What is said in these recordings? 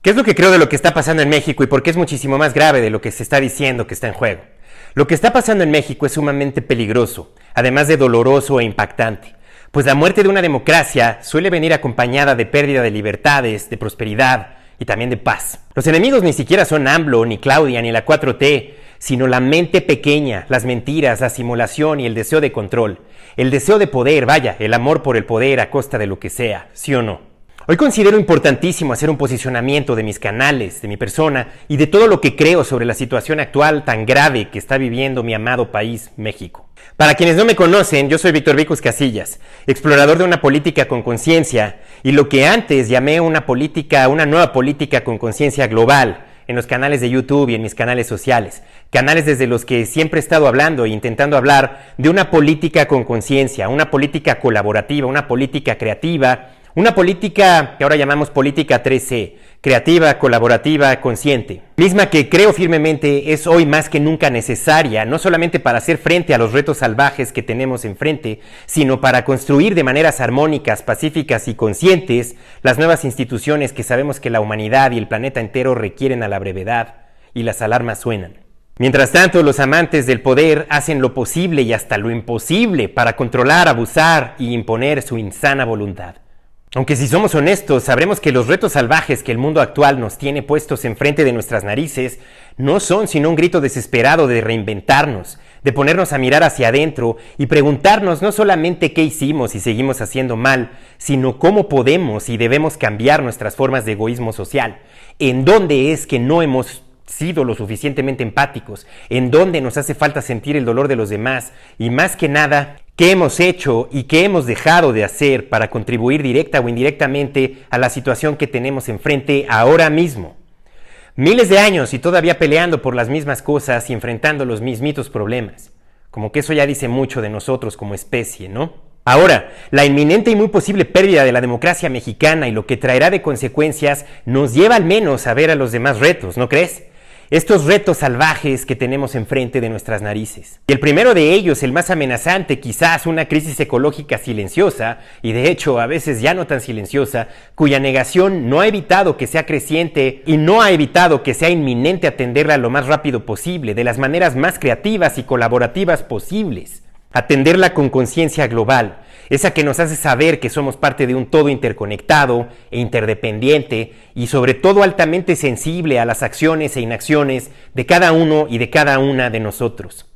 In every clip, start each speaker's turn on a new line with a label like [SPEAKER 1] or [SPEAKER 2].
[SPEAKER 1] ¿Qué es lo que creo de lo que está pasando en México y por qué es muchísimo más grave de lo que se está diciendo que está en juego? Lo que está pasando en México es sumamente peligroso, además de doloroso e impactante, pues la muerte de una democracia suele venir acompañada de pérdida de libertades, de prosperidad y también de paz. Los enemigos ni siquiera son AMLO, ni Claudia, ni la 4T, sino la mente pequeña, las mentiras, la simulación y el deseo de control. El deseo de poder, vaya, el amor por el poder a costa de lo que sea, ¿sí o no? Hoy considero importantísimo hacer un posicionamiento de mis canales, de mi persona y de todo lo que creo sobre la situación actual tan grave que está viviendo mi amado país, México. Para quienes no me conocen, yo soy Víctor Vicus Casillas, explorador de una política con conciencia y lo que antes llamé una nueva política con conciencia global en los canales de YouTube y en mis canales sociales, canales desde los que siempre he estado hablando e intentando hablar de una política con conciencia, una política colaborativa, una política creativa, una política que ahora llamamos política 3C, creativa, colaborativa, consciente, misma que creo firmemente es hoy más que nunca necesaria, no solamente para hacer frente a los retos salvajes que tenemos enfrente, sino para construir de maneras armónicas, pacíficas y conscientes las nuevas instituciones que sabemos que la humanidad y el planeta entero requieren a la brevedad, y las alarmas suenan. Mientras tanto, los amantes del poder hacen lo posible y hasta lo imposible para controlar, abusar y imponer su insana voluntad. Aunque si somos honestos, sabremos que los retos salvajes que el mundo actual nos tiene puestos enfrente de nuestras narices no son sino un grito desesperado de reinventarnos, de ponernos a mirar hacia adentro y preguntarnos no solamente qué hicimos y seguimos haciendo mal, sino cómo podemos y debemos cambiar nuestras formas de egoísmo social, en dónde es que no hemos sido lo suficientemente empáticos, en dónde nos hace falta sentir el dolor de los demás y más que nada, qué hemos hecho y qué hemos dejado de hacer para contribuir directa o indirectamente a la situación que tenemos enfrente ahora mismo. Miles de años y todavía peleando por las mismas cosas y enfrentando los mismitos problemas. Como que eso ya dice mucho de nosotros como especie, ¿no? Ahora, la inminente y muy posible pérdida de la democracia mexicana y lo que traerá de consecuencias nos lleva al menos a ver a los demás retos, ¿no crees? Estos retos salvajes que tenemos enfrente de nuestras narices. Y el primero de ellos, el más amenazante, quizás una crisis ecológica silenciosa, y de hecho a veces ya no tan silenciosa, cuya negación no ha evitado que sea creciente y no ha evitado que sea inminente atenderla lo más rápido posible, de las maneras más creativas y colaborativas posibles. Atenderla con conciencia global, esa que nos hace saber que somos parte de un todo interconectado e interdependiente y sobre todo altamente sensible a las acciones e inacciones de cada uno y de cada una de nosotros.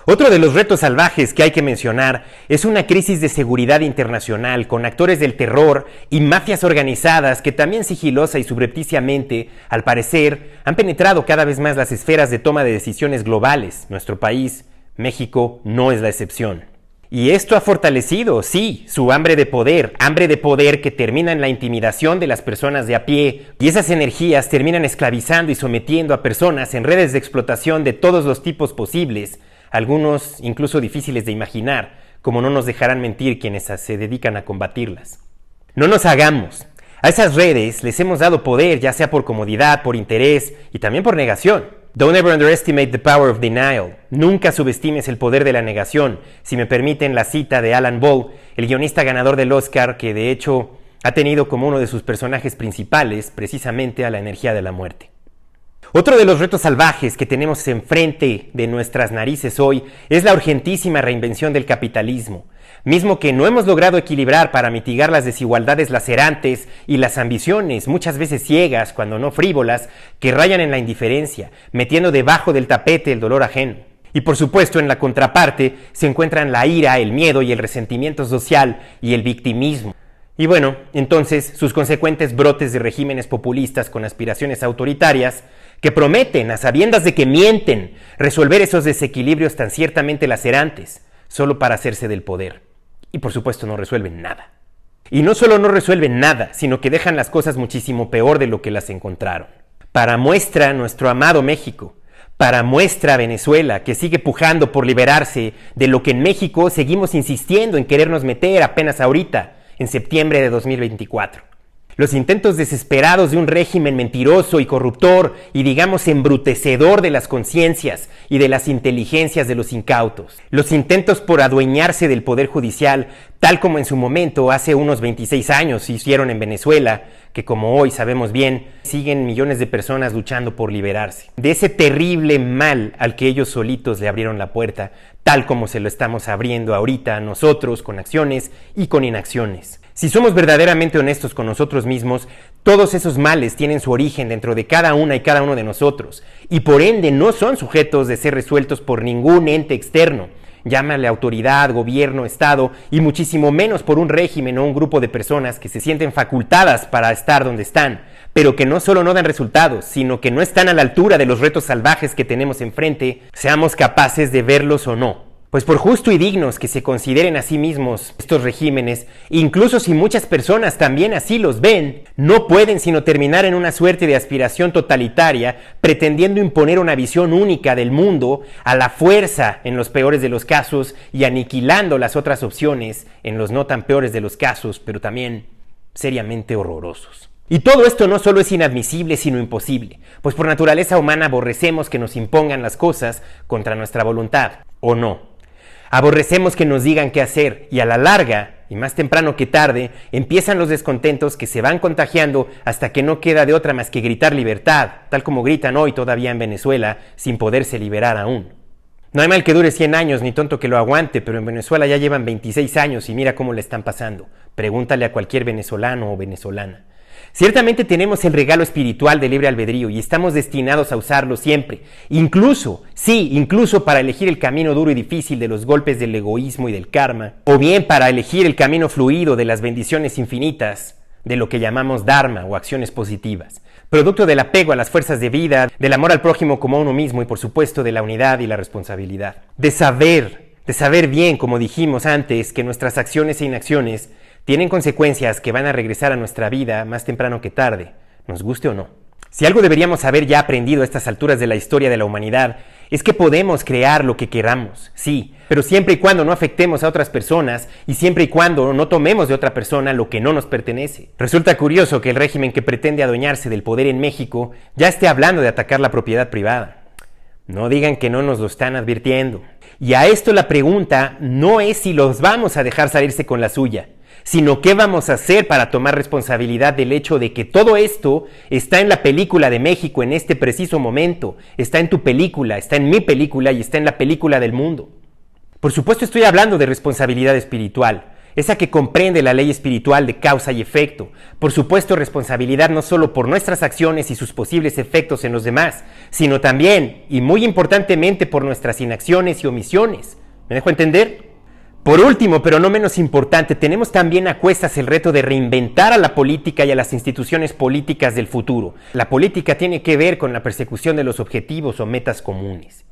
[SPEAKER 1] Otro de los retos salvajes que hay que mencionar es una crisis de seguridad internacional con actores del terror y mafias organizadas que también sigilosa y subrepticiamente, al parecer, han penetrado cada vez más las esferas de toma de decisiones globales. Nuestro país, México, no es la excepción. Y esto ha fortalecido, sí, su hambre de poder que termina en la intimidación de las personas de a pie, y esas energías terminan esclavizando y sometiendo a personas en redes de explotación de todos los tipos posibles, algunos incluso difíciles de imaginar, como no nos dejarán mentir quienes se dedican a combatirlas. No nos hagamos. A esas redes les hemos dado poder, ya sea por comodidad, por interés y también por negación. Don't ever underestimate the power of denial. Nunca subestimes el poder de la negación. Si me permiten la cita de Alan Ball, el guionista ganador del Oscar, que de hecho ha tenido como uno de sus personajes principales precisamente a la energía de la muerte. Otro de los retos salvajes que tenemos enfrente de nuestras narices hoy es la urgentísima reinvención del capitalismo, mismo que no hemos logrado equilibrar para mitigar las desigualdades lacerantes y las ambiciones, muchas veces ciegas, cuando no frívolas, que rayan en la indiferencia, metiendo debajo del tapete el dolor ajeno. Y por supuesto, en la contraparte se encuentran la ira, el miedo y el resentimiento social y el victimismo. Y bueno, entonces sus consecuentes brotes de regímenes populistas con aspiraciones autoritarias que prometen, a sabiendas de que mienten, resolver esos desequilibrios tan ciertamente lacerantes, solo para hacerse del poder. Y por supuesto no resuelven nada. Y no solo no resuelven nada, sino que dejan las cosas muchísimo peor de lo que las encontraron. Para muestra nuestro amado México, para muestra Venezuela, que sigue pujando por liberarse de lo que en México seguimos insistiendo en querernos meter apenas ahorita, en septiembre de 2024. Los intentos desesperados de un régimen mentiroso y corruptor y digamos embrutecedor de las conciencias y de las inteligencias de los incautos. Los intentos por adueñarse del poder judicial, tal como en su momento hace unos 26 años hicieron en Venezuela, que como hoy sabemos bien, siguen millones de personas luchando por liberarse de ese terrible mal al que ellos solitos le abrieron la puerta, tal como se lo estamos abriendo ahorita a nosotros con acciones y con inacciones. Si somos verdaderamente honestos con nosotros mismos, todos esos males tienen su origen dentro de cada una y cada uno de nosotros, y por ende no son sujetos de ser resueltos por ningún ente externo. Llámale autoridad, gobierno, Estado, y muchísimo menos por un régimen o un grupo de personas que se sienten facultadas para estar donde están, pero que no solo no dan resultados, sino que no están a la altura de los retos salvajes que tenemos enfrente, seamos capaces de verlos o no. Pues por justo y dignos que se consideren a sí mismos estos regímenes, incluso si muchas personas también así los ven, no pueden sino terminar en una suerte de aspiración totalitaria, pretendiendo imponer una visión única del mundo a la fuerza en los peores de los casos y aniquilando las otras opciones en los no tan peores de los casos, pero también seriamente horrorosos. Y todo esto no solo es inadmisible, sino imposible, pues por naturaleza humana aborrecemos que nos impongan las cosas contra nuestra voluntad, ¿o no? Aborrecemos que nos digan qué hacer y a la larga, y más temprano que tarde, empiezan los descontentos que se van contagiando hasta que no queda de otra más que gritar libertad, tal como gritan hoy todavía en Venezuela, sin poderse liberar aún. No hay mal que dure 100 años, ni tonto que lo aguante, pero en Venezuela ya llevan 26 años y mira cómo le están pasando. Pregúntale a cualquier venezolano o venezolana. Ciertamente tenemos el regalo espiritual del libre albedrío y estamos destinados a usarlo siempre, incluso para elegir el camino duro y difícil de los golpes del egoísmo y del karma, o bien para elegir el camino fluido de las bendiciones infinitas, de lo que llamamos dharma o acciones positivas, producto del apego a las fuerzas de vida, del amor al prójimo como a uno mismo y por supuesto de la unidad y la responsabilidad, de saber bien, como dijimos antes, que nuestras acciones e inacciones tienen consecuencias que van a regresar a nuestra vida más temprano que tarde, nos guste o no. Si algo deberíamos haber ya aprendido a estas alturas de la historia de la humanidad, es que podemos crear lo que queramos, sí, pero siempre y cuando no afectemos a otras personas y siempre y cuando no tomemos de otra persona lo que no nos pertenece. Resulta curioso que el régimen que pretende adueñarse del poder en México ya esté hablando de atacar la propiedad privada. No digan que no nos lo están advirtiendo. Y a esto la pregunta no es si los vamos a dejar salirse con la suya, sino qué vamos a hacer para tomar responsabilidad del hecho de que todo esto está en la película de México en este preciso momento, está en tu película, está en mi película y está en la película del mundo. Por supuesto estoy hablando de responsabilidad espiritual, esa que comprende la ley espiritual de causa y efecto. Por supuesto responsabilidad no solo por nuestras acciones y sus posibles efectos en los demás, sino también, y muy importantemente, por nuestras inacciones y omisiones. ¿Me dejo entender? Por último, pero no menos importante, tenemos también a cuestas el reto de reinventar a la política y a las instituciones políticas del futuro. La política tiene que ver con la persecución de los objetivos o metas comunes.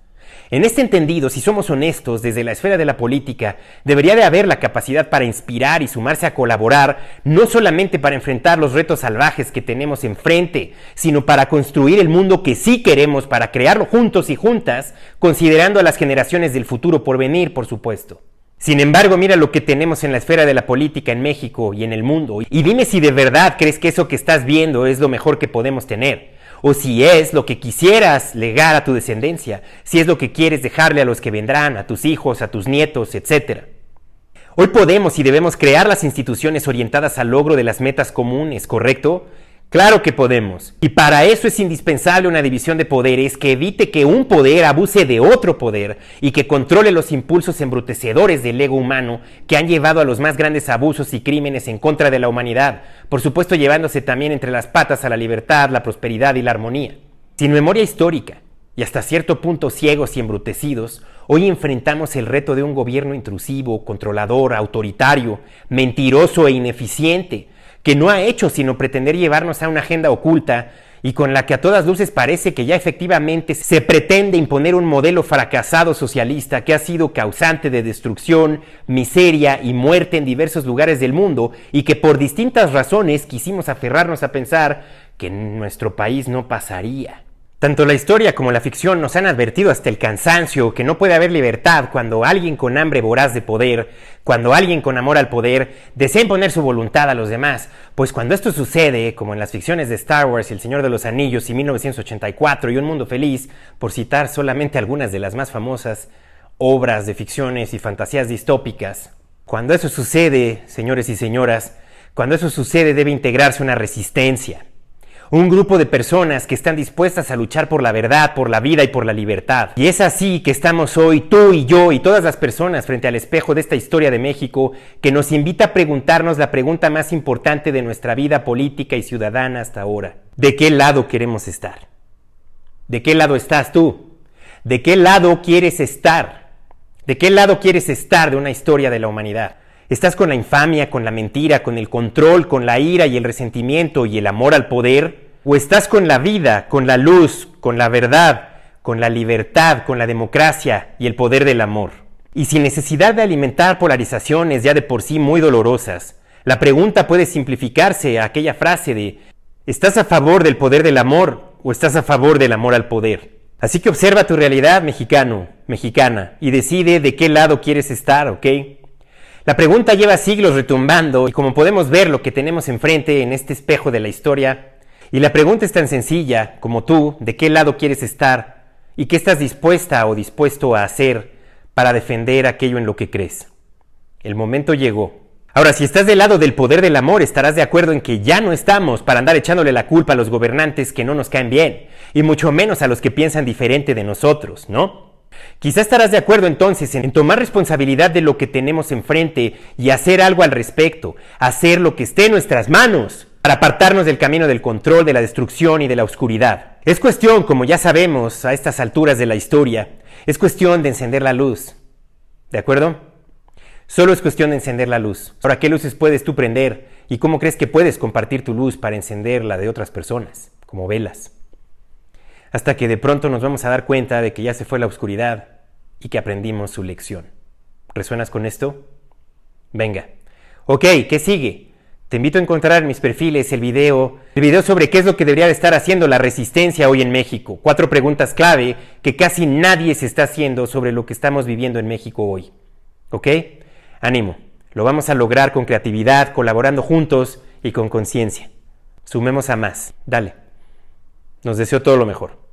[SPEAKER 1] En este entendido, si somos honestos, desde la esfera de la política, debería de haber la capacidad para inspirar y sumarse a colaborar, no solamente para enfrentar los retos salvajes que tenemos enfrente, sino para construir el mundo que sí queremos, para crearlo juntos y juntas, considerando a las generaciones del futuro por venir, por supuesto. Sin embargo, mira lo que tenemos en la esfera de la política en México y en el mundo, y dime si de verdad crees que eso que estás viendo es lo mejor que podemos tener, o si es lo que quisieras legar a tu descendencia, si es lo que quieres dejarle a los que vendrán, a tus hijos, a tus nietos, etc. Hoy podemos y debemos crear las instituciones orientadas al logro de las metas comunes, ¿correcto? Claro que podemos. Y para eso es indispensable una división de poderes que evite que un poder abuse de otro poder y que controle los impulsos embrutecedores del ego humano que han llevado a los más grandes abusos y crímenes en contra de la humanidad, por supuesto llevándose también entre las patas a la libertad, la prosperidad y la armonía. Sin memoria histórica y hasta cierto punto ciegos y embrutecidos, hoy enfrentamos el reto de un gobierno intrusivo, controlador, autoritario, mentiroso e ineficiente, que no ha hecho sino pretender llevarnos a una agenda oculta y con la que a todas luces parece que ya efectivamente se pretende imponer un modelo fracasado socialista que ha sido causante de destrucción, miseria y muerte en diversos lugares del mundo y que por distintas razones quisimos aferrarnos a pensar que en nuestro país no pasaría. Tanto la historia como la ficción nos han advertido hasta el cansancio que no puede haber libertad cuando alguien con hambre voraz de poder, cuando alguien con amor al poder desea imponer su voluntad a los demás, pues cuando esto sucede, como en las ficciones de Star Wars, El Señor de los Anillos y 1984 y Un Mundo Feliz, por citar solamente algunas de las más famosas obras de ficciones y fantasías distópicas, cuando eso sucede, señores y señoras, Cuando eso sucede debe integrarse una resistencia. Un grupo de personas que están dispuestas a luchar por la verdad, por la vida y por la libertad. Y es así que estamos hoy, tú y yo y todas las personas frente al espejo de esta historia de México que nos invita a preguntarnos la pregunta más importante de nuestra vida política y ciudadana hasta ahora. ¿De qué lado queremos estar? ¿De qué lado estás tú? ¿De qué lado quieres estar? ¿De qué lado quieres estar de una historia de la humanidad? ¿Estás con la infamia, con la mentira, con el control, con la ira y el resentimiento y el amor al poder? ¿O estás con la vida, con la luz, con la verdad, con la libertad, con la democracia y el poder del amor? Y sin necesidad de alimentar polarizaciones ya de por sí muy dolorosas, la pregunta puede simplificarse a aquella frase de ¿estás a favor del poder del amor o estás a favor del amor al poder? Así que observa tu realidad, mexicano, mexicana, y decide de qué lado quieres estar, ¿ok? La pregunta lleva siglos retumbando y como podemos ver lo que tenemos enfrente en este espejo de la historia, y la pregunta es tan sencilla como tú, ¿de qué lado quieres estar? ¿Y qué estás dispuesta o dispuesto a hacer para defender aquello en lo que crees? El momento llegó. Ahora, si estás del lado del poder del amor, estarás de acuerdo en que ya no estamos para andar echándole la culpa a los gobernantes que no nos caen bien, y mucho menos a los que piensan diferente de nosotros, ¿no? Quizá estarás de acuerdo entonces en tomar responsabilidad de lo que tenemos enfrente y hacer algo al respecto, hacer lo que esté en nuestras manos para apartarnos del camino del control, de la destrucción y de la oscuridad. Es cuestión, como ya sabemos a estas alturas de la historia, es cuestión de encender la luz. ¿De acuerdo? Solo es cuestión de encender la luz. Ahora, ¿qué luces puedes tú prender? ¿Y cómo crees que puedes compartir tu luz para encender la de otras personas? Como velas. Hasta que de pronto nos vamos a dar cuenta de que ya se fue la oscuridad y que aprendimos su lección. ¿Resuenas con esto? Venga. Ok, ¿qué sigue? Te invito a encontrar en mis perfiles el video sobre qué es lo que debería de estar haciendo la resistencia hoy en México. 4 preguntas clave que casi nadie se está haciendo sobre lo que estamos viviendo en México hoy. ¿Ok? Ánimo. Lo vamos a lograr con creatividad, colaborando juntos y con conciencia. Sumemos a más. Dale. Nos deseo todo lo mejor.